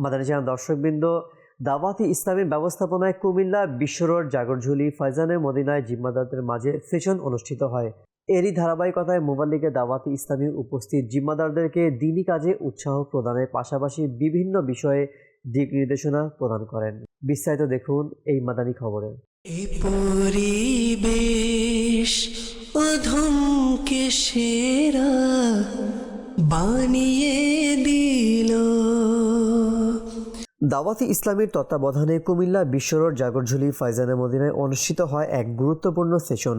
Madani channel দর্শকবৃন্দ, দাওয়াতি ইসলামের ব্যবস্থাপনায় কুমিল্লা বিশ্ব রোড জাগরঝুলি ফয়জানে মদিনায় জিম্মাদারদের মাঝে সেশন অনুষ্ঠিত হয়। এরই ধারাবাহিকতায় মুবাল্লিগে দাওয়াতি ইসলামী উপস্থিত জিম্মাদারদেরকে দ্বীনি কাজে উৎসাহ প্রদানের পাশাপাশি বিভিন্ন বিষয়ে দিক নির্দেশনা প্রদান করেন। বিস্তারিত দেখুন এই মাদানী খবরে। এই পরিবেশ অধমকে সেরা বানিয়ে দিল। দাওয়াতি ইসলামীর তত্ত্বাবধানে কুমিল্লা বিশ্ব রোড জাগরঝুলি ফয়জানে মদিনায় অনুষ্ঠিত হয় এক গুরুত্বপূর্ণ সেশন,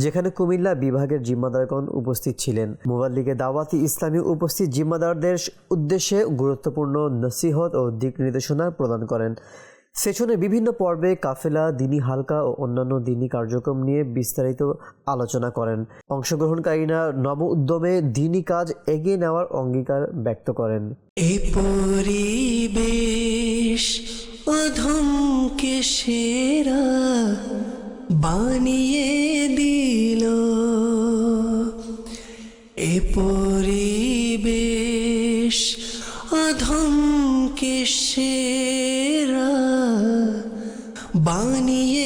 যেখানে কুমিল্লা বিভাগের জিম্মাদারগণ উপস্থিত ছিলেন। মুবাল্লিগে দাওয়াতি ইসলামী উপস্থিত জিম্মাদারদের উদ্দেশ্যে গুরুত্বপূর্ণ নসিহত ও দিক নির্দেশনা প্রদান করেন। সেশনে বিভিন্ন পর্বে কাফেলা, দিনী হালকা ও অন্যান্য দিনী কার্যক্রম নিয়ে বিস্তারিত আলোচনা করেন। অংশগ্রহণকারীরা নব উদ্যমে দিনী কাজ এগিয়ে নেওয়ার অঙ্গীকার ব্যক্ত করেন। এই পরিবেশ অধমকে সেরা বানিয়ে দিল। এই পরিবেশ অধমকে সেরা বানিয়ে